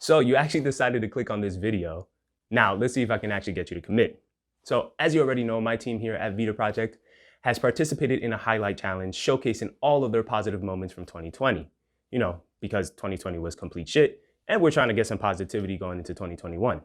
So you actually decided to click on this video. Now let's see if I can actually get you to commit. So as you already know, my team here at Vita Project has participated in a highlight challenge showcasing all of their positive moments from 2020. You know, because 2020 was complete shit and we're trying to get some positivity going into 2021.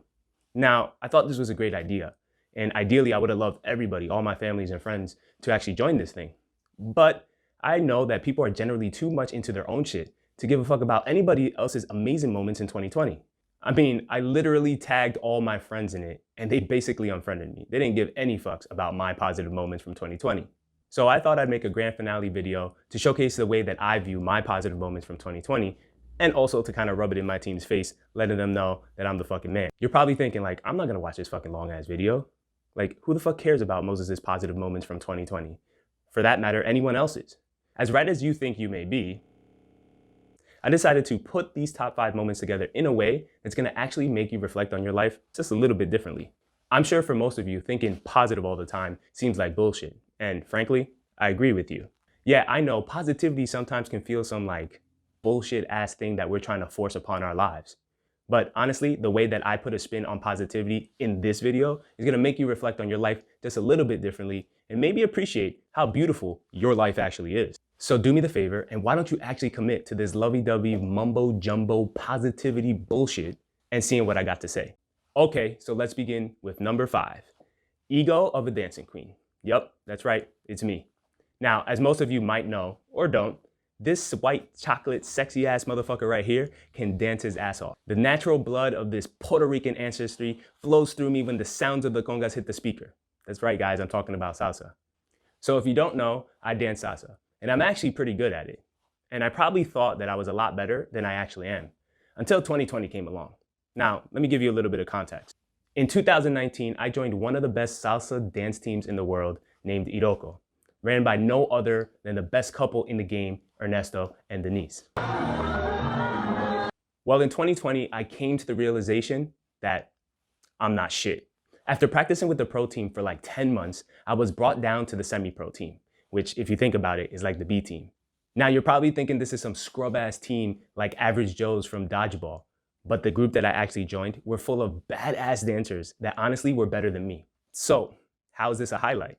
Now, I thought this was a great idea. And ideally, I would have loved everybody, all my families and friends, to actually join this thing. But I know that people are generally too much into their own shit to give a fuck about anybody else's amazing moments in 2020. I mean, I literally tagged all my friends in it and they basically unfriended me. They didn't give any fucks about my positive moments from 2020. So I thought I'd make a grand finale video to showcase the way that I view my positive moments from 2020 and also to kind of rub it in my team's face, letting them know that I'm the fucking man. You're probably thinking like, I'm not gonna watch this fucking long ass video. Like, who the fuck cares about Moses' positive moments from 2020? For that matter, anyone else's. As right as you think you may be, I decided to put these top 5 moments together in a way that's gonna actually make you reflect on your life just a little bit differently. I'm sure for most of you, thinking positive all the time seems like bullshit. And frankly, I agree with you. Yeah, I know positivity sometimes can feel some like bullshit ass thing that we're trying to force upon our lives. But honestly, the way that I put a spin on positivity in this video is gonna make you reflect on your life just a little bit differently and maybe appreciate how beautiful your life actually is. So do me the favor, and why don't you actually commit to this lovey-dovey mumbo jumbo positivity bullshit and seeing what I got to say. Okay, so let's begin with number 5. Ego of a dancing queen. Yep, that's right, it's me. Now, as most of you might know, or don't, this white chocolate sexy ass motherfucker right here can dance his ass off. The natural blood of this Puerto Rican ancestry flows through me when the sounds of the congas hit the speaker. That's right, guys, I'm talking about salsa. So if you don't know, I dance salsa, and I'm actually pretty good at it. And I probably thought that I was a lot better than I actually am, until 2020 came along. Now, let me give you a little bit of context. In 2019, I joined one of the best salsa dance teams in the world named Iroko, ran by no other than the best couple in the game, Ernesto and Denise. Well, in 2020, I came to the realization that I'm not shit. After practicing with the pro team for like 10 months, I was brought down to the semi-pro team, which if you think about it is like the B team. Now you're probably thinking this is some scrub ass team like Average Joes from dodgeball, but the group that I actually joined were full of badass dancers that honestly were better than me. So how is this a highlight?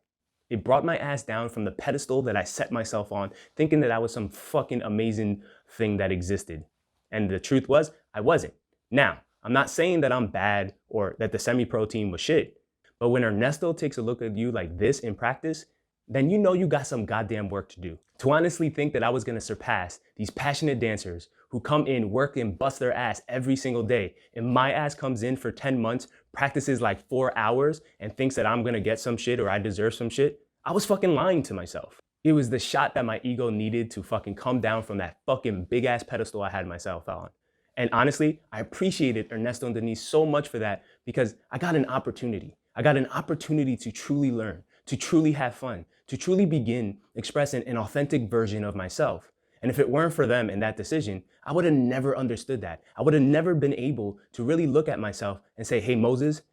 It brought my ass down from the pedestal that I set myself on, thinking that I was some fucking amazing thing that existed. And the truth was, I wasn't. Now, I'm not saying that I'm bad or that the semi-pro team was shit, but when Ernesto takes a look at you like this in practice, then you know you got some goddamn work to do. To honestly think that I was gonna surpass these passionate dancers who come in, work and bust their ass every single day, and my ass comes in for 10 months, practices like 4 hours, and thinks that I'm gonna get some shit or I deserve some shit, I was fucking lying to myself. It was the shot that my ego needed to fucking come down from that fucking big ass pedestal I had myself on. And honestly, I appreciated Ernesto and Denise so much for that because I got an opportunity. I got an opportunity to truly learn, to truly have fun, to truly begin expressing an authentic version of myself. And if it weren't for them and that decision, I would have never understood that. I would have never been able to really look at myself and say, hey, Moses,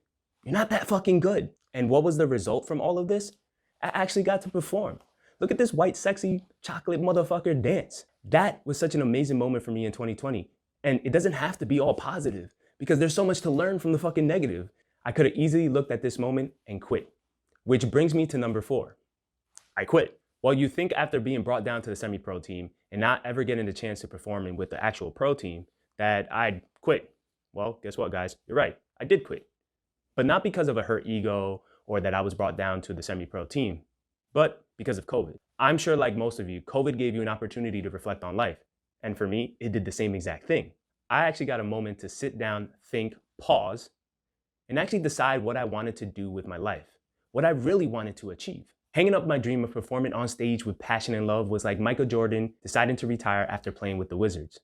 you're not that fucking good. And what was the result from all of this? I actually got to perform. Look at this white, sexy, chocolate motherfucker dance. That was such an amazing moment for me in 2020. And it doesn't have to be all positive because there's so much to learn from the fucking negative. I could have easily looked at this moment and quit. Which brings me to number 4. I quit. Well, you think after being brought down to the semi-pro team and not ever getting the chance to perform with the actual pro team that I'd quit. Well, guess what, guys? You're right. I did quit. But not because of a hurt ego or that I was brought down to the semi-pro team, but because of COVID. I'm sure like most of you, COVID gave you an opportunity to reflect on life. And for me, it did the same exact thing. I actually got a moment to sit down, think, pause, and actually decide what I wanted to do with my life, what I really wanted to achieve. Hanging up my dream of performing on stage with passion and love was like Michael Jordan deciding to retire after playing with the Wizards.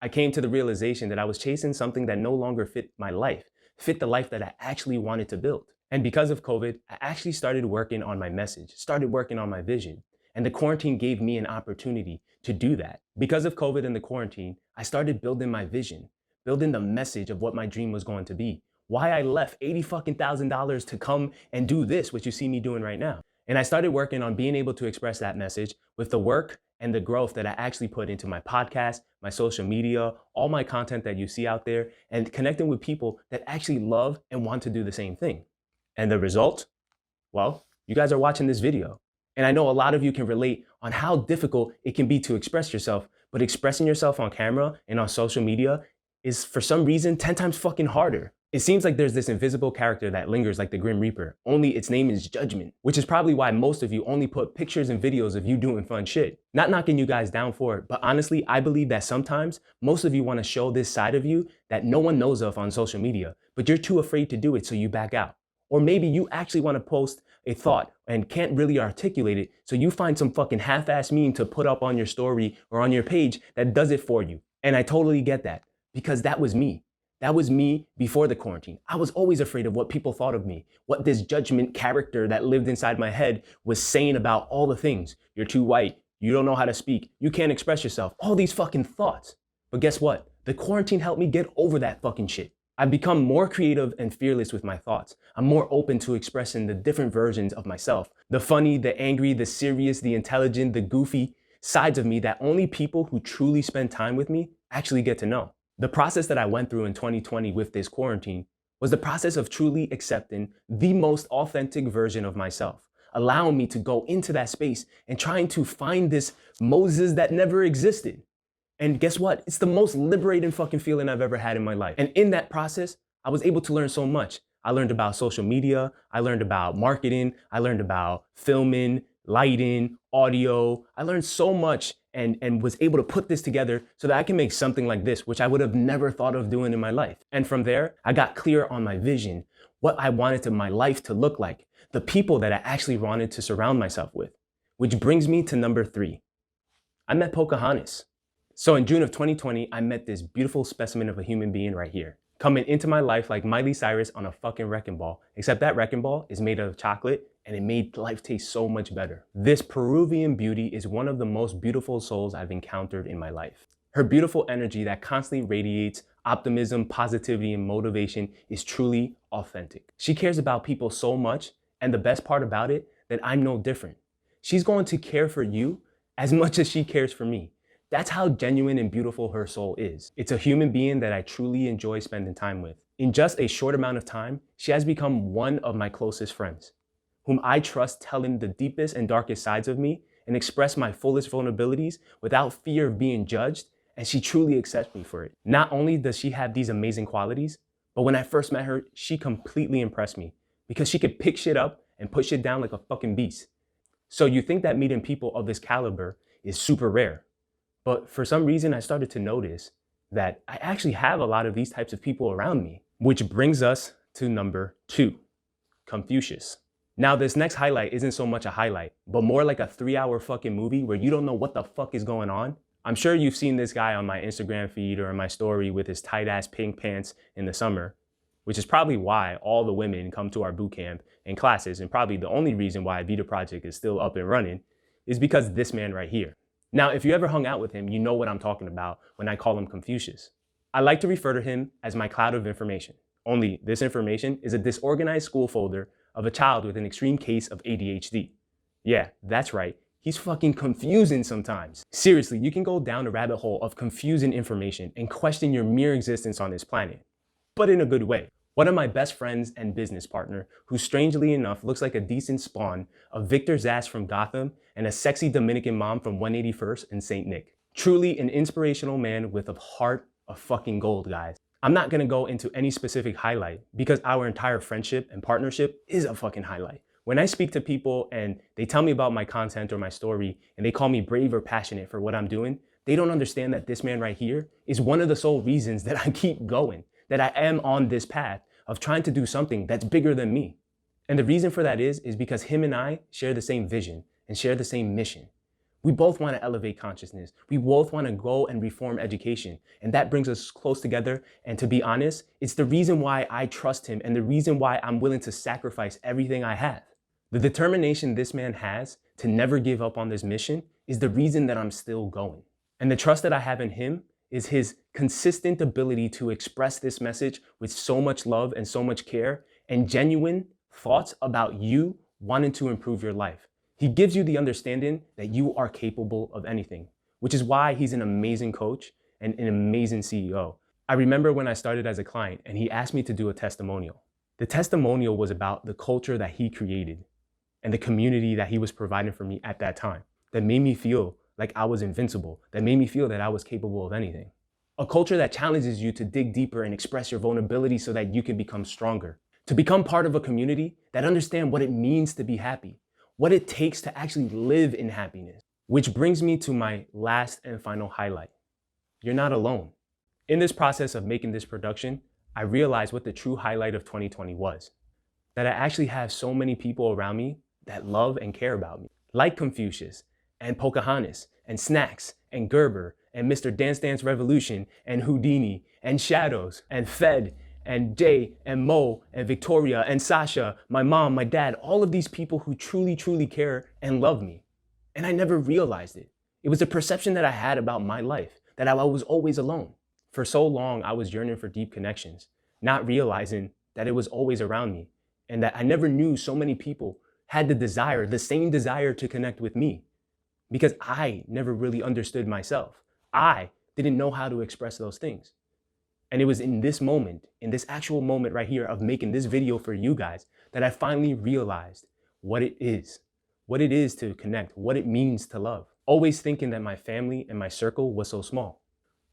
I came to the realization that I was chasing something that no longer fit my life, fit the life that I actually wanted to build. And because of COVID, I actually started working on my message, started working on my vision. And the quarantine gave me an opportunity to do that. Because of COVID and the quarantine, I started building my vision, building the message of what my dream was going to be. Why I left $80,000 to come and do this, what you see me doing right now. And I started working on being able to express that message with the work and the growth that I actually put into my podcast, my social media, all my content that you see out there, and connecting with people that actually love and want to do the same thing. And the result? Well, you guys are watching this video. And I know a lot of you can relate on how difficult it can be to express yourself, but expressing yourself on camera and on social media is for some reason 10 times fucking harder. It seems like there's this invisible character that lingers like the Grim Reaper, only its name is judgment, which is probably why most of you only put pictures and videos of you doing fun shit. Not knocking you guys down for it, but honestly, I believe that sometimes most of you want to show this side of you that no one knows of on social media, but you're too afraid to do it, so you back out. Or maybe you actually want to post a thought and can't really articulate it, so you find some fucking half-ass meme to put up on your story or on your page that does it for you. And I totally get that, because that was me. That was me before the quarantine. I was always afraid of what people thought of me, what this judgment character that lived inside my head was saying about all the things. You're too white, you don't know how to speak, you can't express yourself, all these fucking thoughts. But guess what? The quarantine helped me get over that fucking shit. I've become more creative and fearless with my thoughts. I'm more open to expressing the different versions of myself. The funny, the angry, the serious, the intelligent, the goofy sides of me that only people who truly spend time with me actually get to know. The process that I went through in 2020 with this quarantine was the process of truly accepting the most authentic version of myself, allowing me to go into that space and trying to find this Moses that never existed. And guess what? It's the most liberating fucking feeling I've ever had in my life. And in that process, I was able to learn so much. I learned about social media, I learned about marketing, I learned about filming, lighting, audio. I learned so much and was able to put this together so that I can make something like this, which I would have never thought of doing in my life. And from there, I got clear on my vision, what I wanted my life to look like, the people that I actually wanted to surround myself with. Which brings me to number 3. I met Pocahontas. So in June of 2020, I met this beautiful specimen of a human being right here, coming into my life like Miley Cyrus on a fucking wrecking ball, except that wrecking ball is made of chocolate and it made life taste so much better. This Peruvian beauty is one of the most beautiful souls I've encountered in my life. Her beautiful energy that constantly radiates optimism, positivity, and motivation is truly authentic. She cares about people so much, and the best part about it, that I'm no different. She's going to care for you as much as she cares for me. That's how genuine and beautiful her soul is. It's a human being that I truly enjoy spending time with. In just a short amount of time, she has become one of my closest friends, whom I trust telling the deepest and darkest sides of me and express my fullest vulnerabilities without fear of being judged, and she truly accepts me for it. Not only does she have these amazing qualities, but when I first met her, she completely impressed me because she could pick shit up and put shit down like a fucking beast. So you think that meeting people of this caliber is super rare, but for some reason I started to notice that I actually have a lot of these types of people around me, which brings us to number 2, Confucius. Now this next highlight isn't so much a highlight, but more like a 3-hour fucking movie where you don't know what the fuck is going on. I'm sure you've seen this guy on my Instagram feed or in my story with his tight ass pink pants in the summer, which is probably why all the women come to our boot camp and classes, and probably the only reason why Vita Project is still up and running is because of this man right here. Now, if you ever hung out with him, you know what I'm talking about when I call him Confucius. I like to refer to him as my cloud of information. Only this information is a disorganized school folder of a child with an extreme case of ADHD. Yeah, that's right. He's fucking confusing sometimes. Seriously, you can go down a rabbit hole of confusing information and question your mere existence on this planet, but in a good way. One of my best friends and business partner, who strangely enough looks like a decent spawn of Victor Zsasz from Gotham and a sexy Dominican mom from 181st and St. Nick. Truly an inspirational man with a heart of fucking gold, guys. I'm not gonna go into any specific highlight because our entire friendship and partnership is a fucking highlight. When I speak to people and they tell me about my content or my story and they call me brave or passionate for what I'm doing, they don't understand that this man right here is one of the sole reasons that I keep going, that I am on this path of trying to do something that's bigger than me. And the reason for that is because him and I share the same vision and share the same mission. We both want to elevate consciousness. We both want to go and reform education. And that brings us close together. And to be honest, it's the reason why I trust him and the reason why I'm willing to sacrifice everything I have. The determination this man has to never give up on this mission is the reason that I'm still going. And the trust that I have in him is his consistent ability to express this message with so much love and so much care and genuine thoughts about you wanting to improve your life. He gives you the understanding that you are capable of anything, which is why he's an amazing coach and an amazing CEO. I remember when I started as a client and he asked me to do a testimonial. The testimonial was about the culture that he created and the community that he was providing for me at that time that made me feel like I was invincible, that made me feel that I was capable of anything. A culture that challenges you to dig deeper and express your vulnerability so that you can become stronger. To become part of a community that understands what it means to be happy, what it takes to actually live in happiness. Which brings me to my last and final highlight. You're not alone. In this process of making this production, I realized what the true highlight of 2020 was. That I actually have so many people around me that love and care about me. Like Confucius, and Pocahontas, and Snacks, and Gerber, and Mr. Dance Dance Revolution, and Houdini, and Shadows, and Fed, and Jay, and Mo, and Victoria, and Sasha, my mom, my dad, all of these people who truly, truly care and love me. And I never realized it. It was a perception that I had about my life, that I was always alone. For so long, I was yearning for deep connections, not realizing that it was always around me, and that I never knew so many people had the same desire to connect with me, because I never really understood myself. I didn't know how to express those things. And it was in this moment, in this actual moment right here of making this video for you guys, that I finally realized what it is to connect, what it means to love. Always thinking that my family and my circle was so small.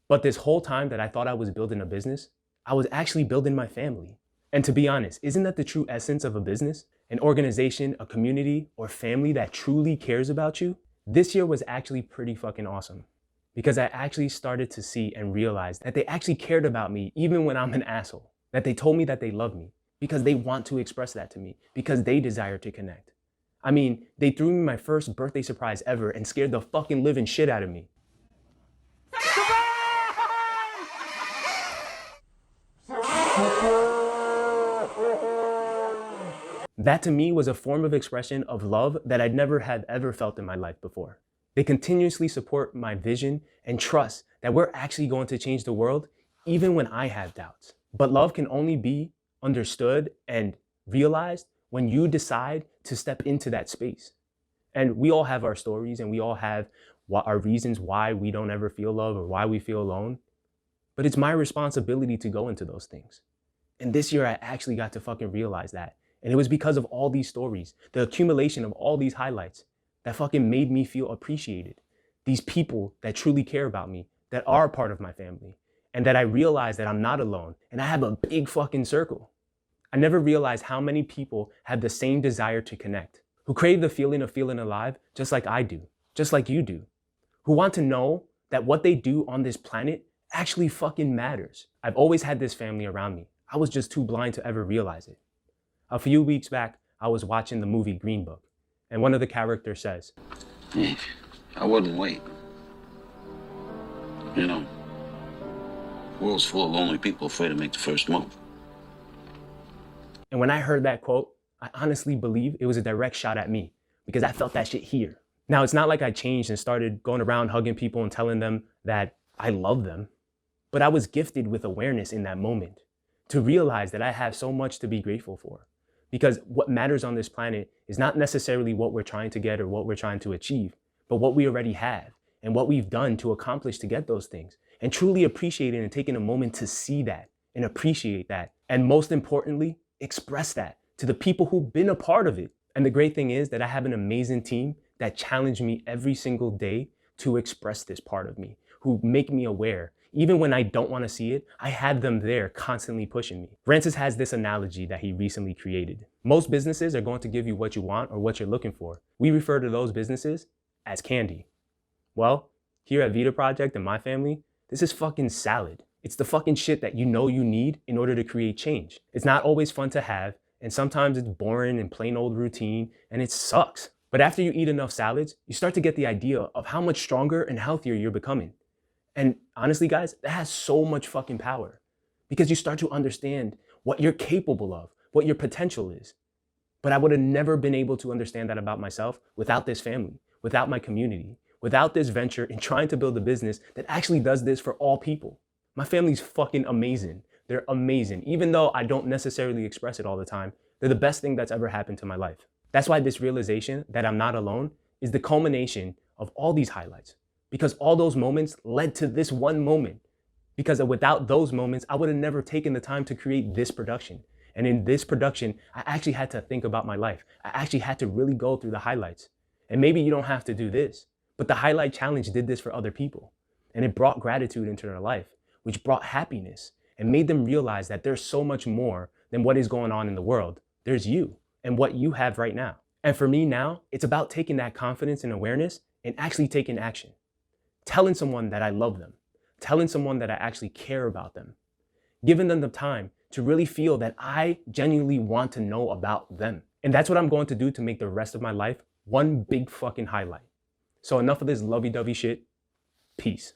But this whole time that I thought I was building a business, I was actually building my family. And to be honest, isn't that the true essence of a business? An organization, a community, or family that truly cares about you? This year was actually pretty fucking awesome, because I actually started to see and realize that they actually cared about me even when I'm an asshole. That they told me that they love me because they want to express that to me, because they desire to connect. I mean, they threw me my first birthday surprise ever and scared the fucking living shit out of me. That to me was a form of expression of love that I'd never have ever felt in my life before. They continuously support my vision and trust that we're actually going to change the world even when I have doubts. But love can only be understood and realized when you decide to step into that space. And we all have our stories and we all have our reasons why we don't ever feel love or why we feel alone. But it's my responsibility to go into those things. And this year I actually got to fucking realize that. And it was because of all these stories, the accumulation of all these highlights that fucking made me feel appreciated. These people that truly care about me, that are a part of my family, and that I realized that I'm not alone and I have a big fucking circle. I never realized how many people have the same desire to connect, who crave the feeling of feeling alive just like I do, just like you do, who want to know that what they do on this planet actually fucking matters. I've always had this family around me. I was just too blind to ever realize it. A few weeks back, I was watching the movie Green Book, and one of the characters says, "Hey, I wouldn't wait. You know, the world's full of lonely people afraid to make the first move." And when I heard that quote, I honestly believe it was a direct shot at me, because I felt that shit here. Now, it's not like I changed and started going around hugging people and telling them that I love them, but I was gifted with awareness in that moment to realize that I have so much to be grateful for. Because what matters on this planet is not necessarily what we're trying to get or what we're trying to achieve, but what we already have and what we've done to accomplish to get those things. And truly appreciating and taking a moment to see that and appreciate that. And most importantly, express that to the people who've been a part of it. And the great thing is that I have an amazing team that challenge me every single day to express this part of me, who make me aware. Even when I don't want to see it, I have them there constantly pushing me. Francis has this analogy that he recently created. Most businesses are going to give you what you want or what you're looking for. We refer to those businesses as candy. Well, here at Vita Project and my family, this is fucking salad. It's the fucking shit that you know you need in order to create change. It's not always fun to have, and sometimes it's boring and plain old routine, and it sucks. But after you eat enough salads, you start to get the idea of how much stronger and healthier you're becoming. And honestly, guys, that has so much fucking power, because you start to understand what you're capable of, what your potential is. But I would have never been able to understand that about myself without this family, without my community, without this venture in trying to build a business that actually does this for all people. My family's fucking amazing. They're amazing. Even though I don't necessarily express it all the time, they're the best thing that's ever happened to my life. That's why this realization that I'm not alone is the culmination of all these highlights, because all those moments led to this one moment. Because without those moments, I would have never taken the time to create this production. And in this production, I actually had to think about my life. I actually had to really go through the highlights. And maybe you don't have to do this, but the Highlight Challenge did this for other people. And it brought gratitude into their life, which brought happiness and made them realize that there's so much more than what is going on in the world. There's you and what you have right now. And for me now, it's about taking that confidence and awareness and actually taking action. Telling someone that I love them. Telling someone that I actually care about them. Giving them the time to really feel that I genuinely want to know about them. And that's what I'm going to do to make the rest of my life one big fucking highlight. So enough of this lovey-dovey shit. Peace.